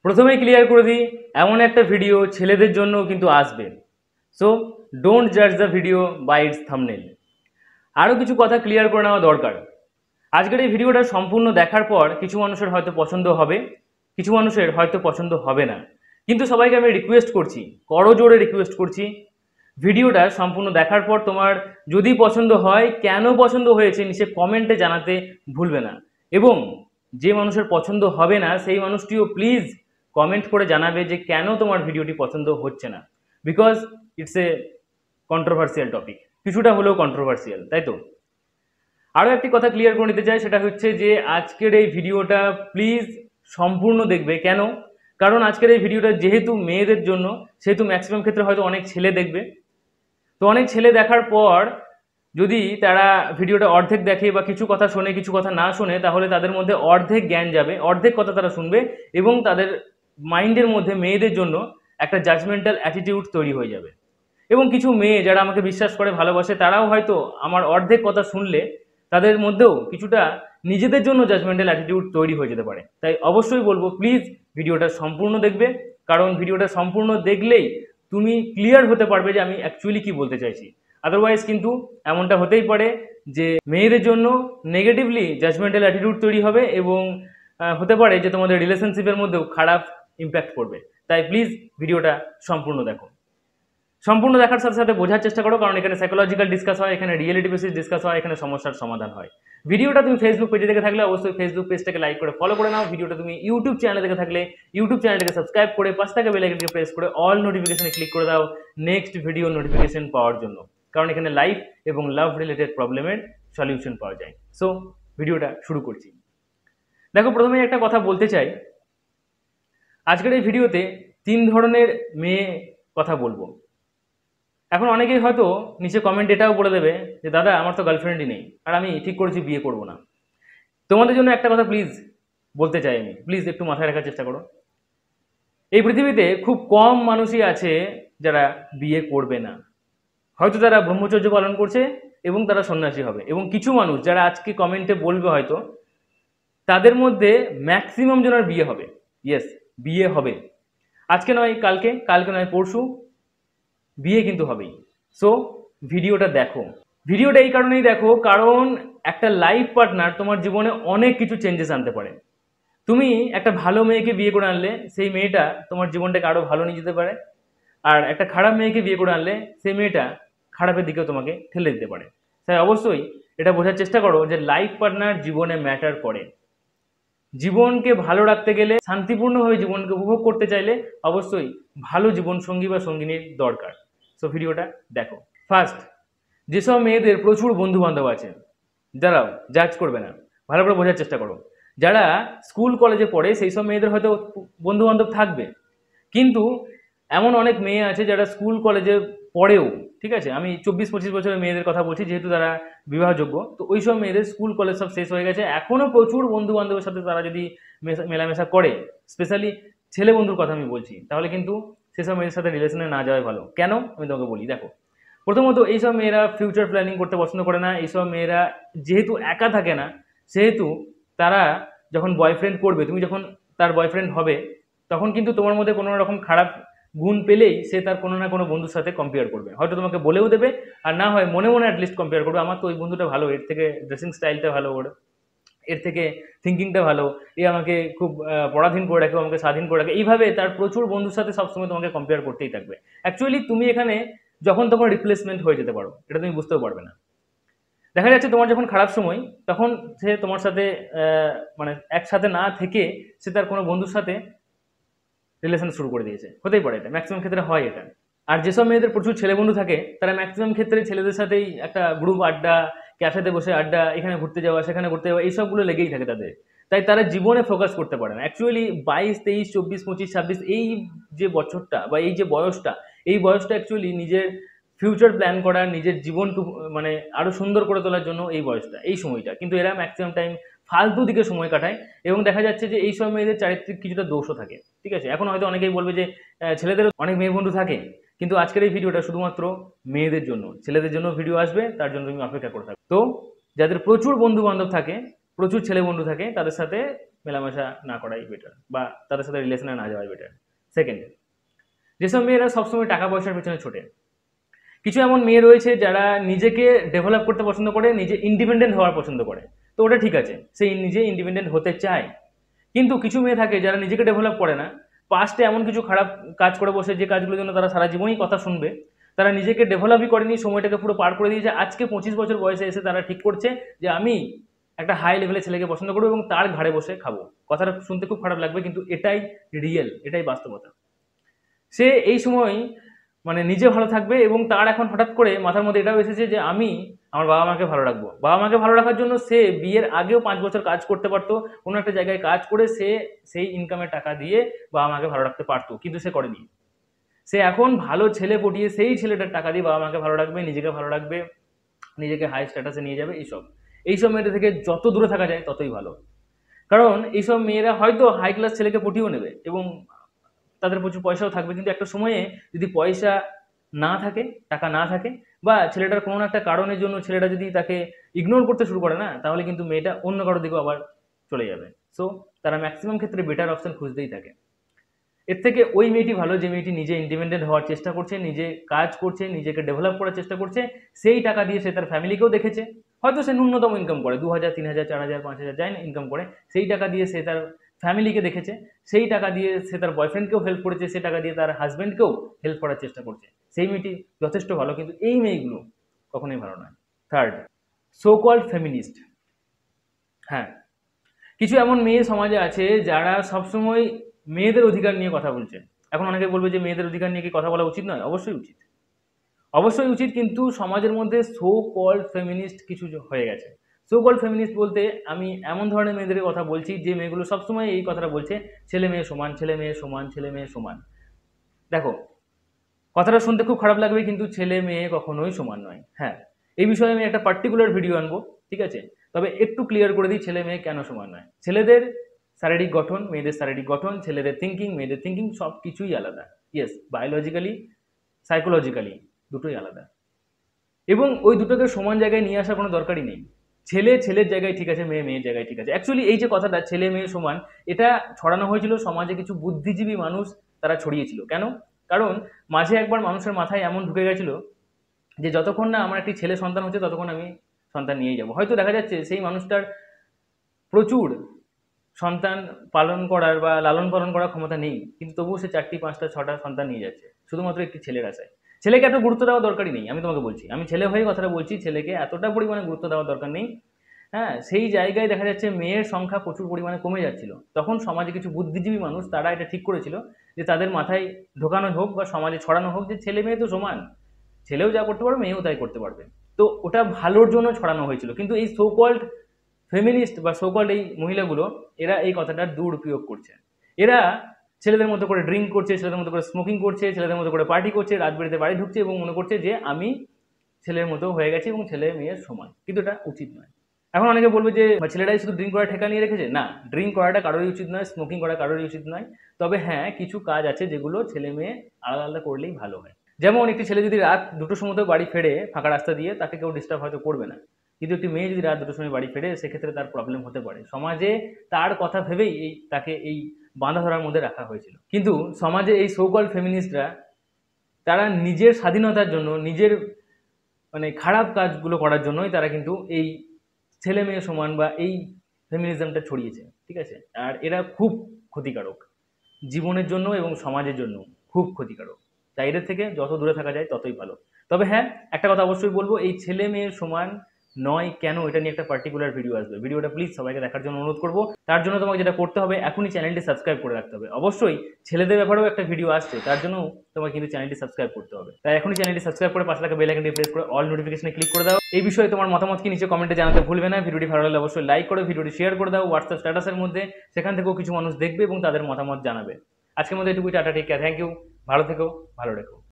প্রথমেই ক্লিয়ার করে দিই, এমন একটা ভিডিও ছেলেদের জন্য কিন্তু আসবে। সো ডোন্ট জাজ the video by its thumbnail. আরও কিছু কথা ক্লিয়ার করে নেওয়া দরকার। আজকের এই ভিডিওটা সম্পূর্ণ দেখার পর কিছু মানুষের হয়তো পছন্দ হবে, কিছু মানুষের হয়তো পছন্দ হবে না, কিন্তু সবাইকে আমি রিকোয়েস্ট করছি, করজোড়ে রিকোয়েস্ট করছি, ভিডিওটা সম্পূর্ণ দেখার পর তোমার যদি পছন্দ হয়, কেন পছন্দ হয়েছে নিচে কমেন্টে জানাতে ভুলবে না। এবং যে মানুষের পছন্দ হবে না সেই মানুষটিও প্লিজ কমেন্ট করে জানাবে যে কেন তোমার ভিডিওটি পছন্দ হচ্ছে না, because it's a controversial topic, কিছুটা হলেও কন্ট্রোভার্সিয়াল, তাই তো? আরও একটি কথা ক্লিয়ার করে নিতে চাই, সেটা হচ্ছে যে আজকের এই ভিডিওটা প্লিজ সম্পূর্ণ দেখবে। কেন? কারণ আজকের এই ভিডিওটা যেহেতু মেয়েদের জন্য, সেহেতু ম্যাক্সিমাম ক্ষেত্রে হয়তো অনেক ছেলে দেখবে। তো অনেক ছেলে দেখার পর যদি তারা ভিডিওটা অর্ধেক দেখে বা কিছু কথা শোনে কিছু কথা না শোনে, তাহলে তাদের মধ্যে অর্ধেক জ্ঞান যাবে, অর্ধেক কথা তারা শুনবে এবং তাদের মাইন্ডের মধ্যে মেয়েদের জন্য একটা জাজমেন্টাল অ্যাটিটিউড তৈরি হয়ে যাবে। এবং কিছু মেয়ে যারা আমাকে বিশ্বাস করে ভালোবাসে, তারাও হয়তো আমার অর্ধেক কথা শুনলে তাদের মধ্যেও কিছুটা নিজেদের জন্য জাজমেন্টাল অ্যাটিটিউড তৈরি হয়ে যেতে পারে। তাই অবশ্যই বলবো প্লিজ ভিডিওটা সম্পূর্ণ দেখবে, কারণ ভিডিওটা সম্পূর্ণ দেখলেই তুমি ক্লিয়ার হতে পারবে যে আমি অ্যাকচুয়ালি কি বলতে চাইছি। আদারওয়াইজ কিন্তু এমনটা হতেই পারে যে মেয়েদের জন্য নেগেটিভলি জাজমেন্টাল অ্যাটিটিউড তৈরি হবে এবং হতে পারে যে তোমাদের রিলেশনশিপের মধ্যেও খারাপ ইম্প্যাক্ট পড়বে। তাই প্লিজ ভিডিওটা সম্পূর্ণ দেখো। সম্পূর্ণ দেখার সাথে সাথে বোঝার চেষ্টা করো, কারণ এখানে সাইকোলজিক্যাল ডিসকাস হয়, এখানে রিয়েলিটি বেসিস ডিসকাস হয়, এখানে সমস্যার সমাধান হয়। ভিডিওটা তুমি ফেসবুক পেজে দেখে থাকলে অবশ্যই ফেসবুক পেজটাকে লাইক করে ফলো করে নাও। ভিডিওটা তুমি ইউটিউব চ্যানেলে দেখে থাকলে ইউটিউব চ্যানেলটাকে সাবস্ক্রাইব করে পাশে থাকা বেল আইকনকে প্রেস করে অল নোটিফিকেশনে ক্লিক করে দাও নেক্সট ভিডিও নোটিফিকেশন পাওয়ার জন্য, কারণ এখানে লাইফ এবং লাভ রিলেটেড প্রবলেমের সলিউশন পাওয়া যায়। সো ভিডিওটা শুরু করছি। দেখো, প্রথমে একটা কথা বলতে চাই, আজকের এই ভিডিওতে 3 ধরনের মেয়ে কথা বলবো। এখন অনেকেই হয়তো নিচে কমেন্ট এটাও বলে দেবে যে দাদা আমার তো গার্লফ্রেন্ডই নেই আর আমি ঠিক করেছি বিয়ে করব না। তোমাদের জন্য একটা কথা প্লিজ বলতে চাই, আমি প্লিজ একটু মাথায় রাখার চেষ্টা করো। এই পৃথিবীতে খুব কম মানুষই আছে যারা বিয়ে করবে না। হয়তো তারা ব্রহ্মচর্য পালন করছে এবং তারা সন্ন্যাসী হবে, এবং কিছু মানুষ যারা আজকে কমেন্টে বলবে হয়তো তাদের মধ্যে ম্যাক্সিমাম জনের বিয়ে হবে। ইয়েস, বিয়ে হবে, আজকে নয় কালকে, কালকে নয় পরশু, বিয়ে কিন্তু হবেই। সো ভিডিওটা দেখো। ভিডিওটা এই কারণেই দেখো কারণ একটা লাইফ পার্টনার তোমার জীবনে অনেক কিছু চেঞ্জেস আনতে পারে। তুমি একটা ভালো মেয়েকে বিয়ে করে আনলে সেই মেয়েটা তোমার জীবনটাকে আরো ভালো নিয়ে যেতে পারে, আর একটা খারাপ মেয়েকে বিয়ে করে আনলে সেই মেয়েটা খারাপের দিকেও তোমাকে ঠেলে দিতে পারে। তাই অবশ্যই এটা বোঝার চেষ্টা করো যে লাইফ পার্টনার জীবনে ম্যাটার করে। জীবনকে ভালো রাখতে গেলে, শান্তিপূর্ণভাবে জীবনকে উপভোগ করতে চাইলে অবশ্যই ভালো জীবনসঙ্গী বা সঙ্গিনীর দরকার। সো ভিডিওটা দেখো। ফার্স্ট, যেসব মেয়েদের প্রচুর বন্ধু বান্ধব আছে, দাঁড়াও জাজ করবে না, ভালো করে বোঝার চেষ্টা করো। যারা স্কুল কলেজে পড়ে সেই সব মেয়েদের হয়তো বন্ধু বান্ধব থাকবে, কিন্তু এমন অনেক মেয়ে আছে যারা স্কুল কলেজে পড়েও, ঠিক আছে, আমি 24-25 বছরের মেয়েদের কথা বলছি যেহেতু তারা বিবাহযোগ্য, তো ওই সব মেয়েদের স্কুল কলেজ সব শেষ হয়ে গেছে, এখনও প্রচুর বন্ধু বান্ধবের সাথে তারা যদি মেলামেশা করে, স্পেশালি ছেলে বন্ধুর কথা আমি বলছি, তাহলে কিন্তু সেসব মেয়েদের সাথে রিলেশনে না যাওয়াই ভালো। কেন আমি তোমাকে বলি, দেখো, প্রথমত এইসব মেয়েরা ফিউচার প্ল্যানিং করতে পছন্দ করে না। এইসব মেয়েরা যেহেতু একা থাকে না, সেহেতু তারা যখন বয়ফ্রেন্ড করবে, তুমি যখন তার বয়ফ্রেন্ড হবে, তখন কিন্তু তোমার মধ্যে কোনো রকম খারাপ গুণ পেলেই সে তার কোনো না কোনো বন্ধুর সাথে কম্পেয়ার করবে, হয়তো তোমাকে বলেও দেবে, আর না হয় মনে মনে অ্যাটলিস্ট কম্পেয়ার করবে, আমার তো ওই বন্ধুটা ভালো, এর থেকে ড্রেসিং স্টাইলটা ভালো, ওর এর থেকে থিঙ্কিংটা ভালো, এ আমাকে খুব পরাধীন করে রাখে, আমাকে স্বাধীন করে রাখে, এইভাবে তার প্রচুর বন্ধুর সাথে সবসময় তোমাকে কম্পেয়ার করতেই থাকবে। অ্যাকচুয়ালি তুমি এখানে যখন তখন রিপ্লেসমেন্ট হয়ে যেতে পারো, এটা তুমি বুঝতেও পারবে না। দেখা যাচ্ছে তোমার যখন খারাপ সময়, তখন সে তোমার সাথে মানে একসাথে না থেকে সে তার কোনো বন্ধুর সাথে রিলেশন শুরু করে দিয়েছে, হতেই পারে, এটা ম্যাক্সিমাম ক্ষেত্রে হয় এটা। আর যেসব মেয়েদের প্রচুর ছেলে বন্ধু থাকে, তারা ম্যাক্সিমাম ক্ষেত্রে ছেলেদের সাথেই একটা গ্রুপ আড্ডা, ক্যাফেতে বসে আড্ডা, এখানে ঘুরতে যাওয়া সেখানে ঘুরতে যাওয়া, এইসবগুলো লেগেই থাকে তাদের। তাই তারা জীবনে ফোকাস করতে পারে না। অ্যাকচুয়ালি 22, 23, 24, 25, 26 এই যে বছরটা বা এই যে বয়সটা, এই বয়সটা অ্যাকচুয়ালি নিজের ফিউচার প্ল্যান করার, নিজের জীবনকে মানে আরো সুন্দর করে তোলার জন্য এই বয়সটা, এই সময়টা, কিন্তু এরা ম্যাক্সিমাম টাইম ফালতু দিকে সময় কাটায়। এবং দেখা যাচ্ছে যে এই সব মেয়েদের চারিত্রিক কিছুটা দোষও থাকে, ঠিক আছে। এখন হয়তো অনেকেই বলবে যে ছেলেদের অনেক মেয়ে বন্ধু থাকে, কিন্তু আজকের এই ভিডিওটা শুধুমাত্র মেয়েদের জন্য, ছেলেদের জন্য ভিডিও আসবে, তার জন্য তুমি অপেক্ষা করে থাকো। তো যাদের প্রচুর বন্ধু বান্ধব থাকে, প্রচুর ছেলে বন্ধু থাকে, তাদের সাথে মেলামেশা না করাই বেটার, বা তাদের সাথে রিলেশনে না যাওয়াই বেটার। সেকেন্ড, যেসব মেয়েরা সবসময় টাকা পয়সার পেছনে ছোটে, কিছু এমন মেয়ে রয়েছে যারা নিজেকে ডেভেলপ করতে পছন্দ করে, নিজে ইন্ডিপেন্ডেন্ট হওয়ার পছন্দ করে, তো ওটা ঠিক আছে, সে নিজে ইন্ডিপেন্ডেন্ট হতে চায়। কিন্তু কিছু মেয়ে থাকে যারা নিজেকে ডেভেলপ করে না, পাস্টে এমন কিছু খারাপ কাজ করে বসে, যে কাজগুলোর জন্য তারা সারা জীবনই কথা শুনবে, তারা নিজেকে ডেভেলপই করেনি, সময়টাকে পুরো পার করে দিয়েছে। আজকে 25 বছর বয়সে এসে তারা ঠিক করছে যে আমি একটা হাই লেভেলের ছেলেকে পছন্দ করবো এবং তার ঘাড়ে বসে খাবো। কথাটা শুনতে খুব খারাপ লাগবে, কিন্তু এটাই রিয়েল, এটাই বাস্তবতা। সে এই সময় মানে নিজে ভালো থাকবে, এবং তার এখন হঠাৎ করে মাথার মধ্যে এটাও এসেছে যে আমি আমার বাবা মাকে ভালো রাখবো। বাবা মাকে ভালো রাখার জন্য সে বিয়ের আগেও 5 বছর কাজ করতে পারতো, কোনো একটা জায়গায় কাজ করে সে সেই ইনকামের টাকা দিয়ে বাবা মাকে ভালো রাখতে পারতো, কিন্তু সে করেনি। সে এখন ভালো ছেলে পটিয়ে সেই ছেলেটার টাকা দিয়ে বাবা মাকে ভালো রাখবে, নিজেকে ভালো রাখবে, নিজেকে হাই স্ট্যাটাসে নিয়ে যাবে। এইসব মেয়েদের থেকে যত দূরে থাকা যায় ততই ভালো। কারণ এইসব মেয়েরা হয়তো হাই ক্লাস ছেলেকে পটিয়েও নেবে এবং তাদের প্রচুর পয়সাও থাকবে, কিন্তু একটা সময়ে যদি পয়সা না থাকে, টাকা না থাকে, বা ছেলেটার কোনো একটা কারণের জন্য ছেলেটা যদি তাকে ইগনোর করতে শুরু করে না, তাহলে কিন্তু মেয়েটা অন্য কারোর দিকেও আবার চলে যাবে। সো তারা ম্যাক্সিমাম ক্ষেত্রে বেটার অপশন খুঁজতেই থাকে। এর থেকে ওই মেয়েটি ভালো যে মেয়েটি নিজে ইন্ডিপেন্ডেন্ট হওয়ার চেষ্টা করছে, নিজে কাজ করছে, নিজেকে ডেভেলপ করার চেষ্টা করছে, সেই টাকা দিয়ে সে তার ফ্যামিলিকেও দেখেছে। হয়তো সে ন্যূনতম ইনকাম করে 2000, 3000, 4000, 5000 যাই না ইনকাম করে, সেই টাকা দিয়ে সে তার ফ্যামিলিকে দেখেছে, সেই টাকা দিয়ে সে তার বয়ফ্রেন্ডকেও হেল্প করেছে, সেই টাকা দিয়ে তার হাজব্যান্ডকেও হেল্প করার চেষ্টা করছে। সেই মেয়েটি যথেষ্ট ভালো, কিন্তু এই মেয়েগুলো কখনোই ভালো নয়। Third, so called feminist. হ্যাঁ, কিছু এমন মেয়ে সমাজে আছে যারা সবসময় মেয়েদের অধিকার নিয়ে কথা বলছে। এখন অনেকে বলবে যে মেয়েদের অধিকার নিয়ে কি কথা বলা উচিত নয়? অবশ্যই উচিত, অবশ্যই উচিত, কিন্তু সমাজের মধ্যে সো কল্ড ফেমিনিস্ট কিছু হয়ে গেছে। সো কল্ড ফেমিনিস্ট বলতে আমি এমন ধরনের মেয়েদের কথা বলছি যে মেয়েগুলো সবসময় এই কথাটা বলছে, ছেলে মেয়ে সমান, ছেলে মেয়ে সমান, ছেলে মেয়ে সমান। দেখো, কথাটা শুনতে খুব খারাপ লাগবে, কিন্তু ছেলে মেয়ে কখনোই সমান নয়। হ্যাঁ, এই বিষয়ে আমি একটা পার্টিকুলার ভিডিও আনবো, ঠিক আছে? তবে একটু ক্লিয়ার করে দিই ছেলে মেয়ে কেন সমান নয়। ছেলেদের শারীরিক গঠন, মেয়েদের শারীরিক গঠন, ছেলেদের থিঙ্কিং, মেয়েদের থিঙ্কিং, সব কিছুই আলাদা। ইয়েস, বায়োলজিক্যালি, সাইকোলজিক্যালি দুটোই আলাদা, এবং ওই দুটোকে সমান জায়গায় নিয়ে আসার কোনো দরকারই নেই। ছেলে ছেলের জায়গায় ঠিক আছে, মেয়ে মেয়ের জায়গায় ঠিক আছে। অ্যাকচুয়ালি এই যে কথাটা ছেলে মেয়ে সমান, এটা ছড়ানো হয়েছিল সমাজে কিছু বুদ্ধিজীবী মানুষ, তারা ছড়িয়েছিল। কেন? কারণ মাঝে একবার মানুষের মাথায় এমন ঢুকে গেছিল যে যতক্ষণ না আমার একটি ছেলে সন্তান হচ্ছে ততক্ষণ আমি সন্তান নিয়েই যাব। হয়তো দেখা যাচ্ছে সেই মানুষটার প্রচুর সন্তান পালন করার বা লালন পালন করার ক্ষমতা নেই, কিন্তু তবুও সে 4টি 5টা 6টা সন্তান নিয়ে যাচ্ছে শুধুমাত্র একটি ছেলের আশায়। ছেলেকে এত গুরুত্ব দেওয়া দরকারই নেই, আমি তোমাকে বলছি, আমি ছেলে হয়ে কথাটা বলছি, ছেলেকে এতটা পরিমাণে গুরুত্ব দেওয়ার দরকার নেই। হ্যাঁ, সেই জায়গায় দেখা যাচ্ছে মেয়ের সংখ্যা প্রচুর পরিমাণে কমে যাচ্ছিল। তখন সমাজে কিছু বুদ্ধিজীবী মানুষ তারা এটা ঠিক করেছিল যে তাদের মাথায় ঢোকানো হোক বা সমাজে ছড়ানো হোক যে ছেলে মেয়ে তো সমান, ছেলেও যা করতে পারবে মেয়েও তাই করতে পারবে। তো ওটা ভালোর জন্য ছড়ানো হয়েছিল, কিন্তু এই সো কল্ড ফেমিনিস্ট বা সো কল্ড এই মহিলাগুলো, এরা এই কথাটার দুরুপয়োগ করছে। এরা ছেলেদের মতো করে ড্রিঙ্ক করছে, ছেলেদের মতো করে স্মোকিং করছে, ছেলেদের মতো করে পার্টি করছে, রাত বেড়িতে বাড়ি ঢুকছে এবং মনে করছে যে আমি ছেলের মতো হয়ে গেছি এবং ছেলে মেয়ের সমান, কিন্তু এটা উচিত নয়। এখন অনেকে বলবে যে ছেলেরাই শুধু ড্রিঙ্ক করার ঠেকা নিয়ে রেখেছে। না, ড্রিঙ্ক করাটা কারোরই উচিত নয়, স্মোকিং করা কারোরই উচিত নয়। তবে হ্যাঁ, কিছু কাজ আছে যেগুলো ছেলে মেয়ে আলাদা আলাদা করলেই ভালো হয়। যেমন একটি ছেলে যদি রাত 2টোর সময় বাড়ি ফেরে ফাঁকা রাস্তা দিয়ে, তাকে কেউ ডিস্টার্ব হয়তো করবে না, কিন্তু একটি মেয়ে যদি রাত 2টোর সময় বাড়ি ফেরে, সেক্ষেত্রে তার প্রবলেম হতে পারে। সমাজে তার কথা ভেবেই তাকে এই বাঁধা ধরার মধ্যে রাখা হয়েছিল। কিন্তু সমাজে এই সো কল্ড ফেমিনিস্টরা, তারা নিজের স্বাধীনতার জন্য, নিজের মানে খারাপ কাজগুলো করার জন্যই তারা কিন্তু এই ছেলে মেয়ে সমান বা এই ফেমিনিজমটা ছড়িয়েছে, ঠিক আছে? আর এরা খুব ক্ষতিকারক জীবনের জন্য এবং সমাজের জন্য, খুব ক্ষতিকারক। তাই এদের থেকে যত দূরে থাকা যায় ততই ভালো। তবে হ্যাঁ, একটা কথা অবশ্যই বলবো, এই ছেলে মেয়ের সমান নয় কেন, এটা নিয়ে একটা পার্টিকুলার ভিডিও আসবে। ভিডিওটা প্লিজ সবাইকে দেখার জন্য অনুরোধ করবো। তার জন্য তোমাকে যেটা করতে হবে, এখনই চ্যানেলটি সাবস্ক্রাইব করে রাখতে হবে। অবশ্যই ছেলেদের ব্যাপারেও একটা ভিডিও আসছে, তার জন্য তোমাকে কিন্তু চ্যানেলটি সাবস্ক্রাইব করতে হবে। তাই এখনই চ্যানেলটি সাবস্ক্রাইব করে পাশে থাকা বেল আইকনটি প্রেস করে অল নোটিফিকেশনে ক্লিক করে দাও। এই বিষয়ে তোমার মতামত কি নিচে কমেন্টে জানাতে ভুলবে না। ভিডিওটি ভালো লাগলে অবশ্যই লাইক করে ভিডিওটি শেয়ার করে দাও হোয়াটসঅ্যাপ স্ট্যাটাসের মধ্যে, সেখান থেকেও কিছু মানুষ দেখবে এবং তাদের মতামত জানাবে। আজকের মধ্যে এটুকুই, tata, take care, thank you, ভালো থেকো, ভালো রেখো।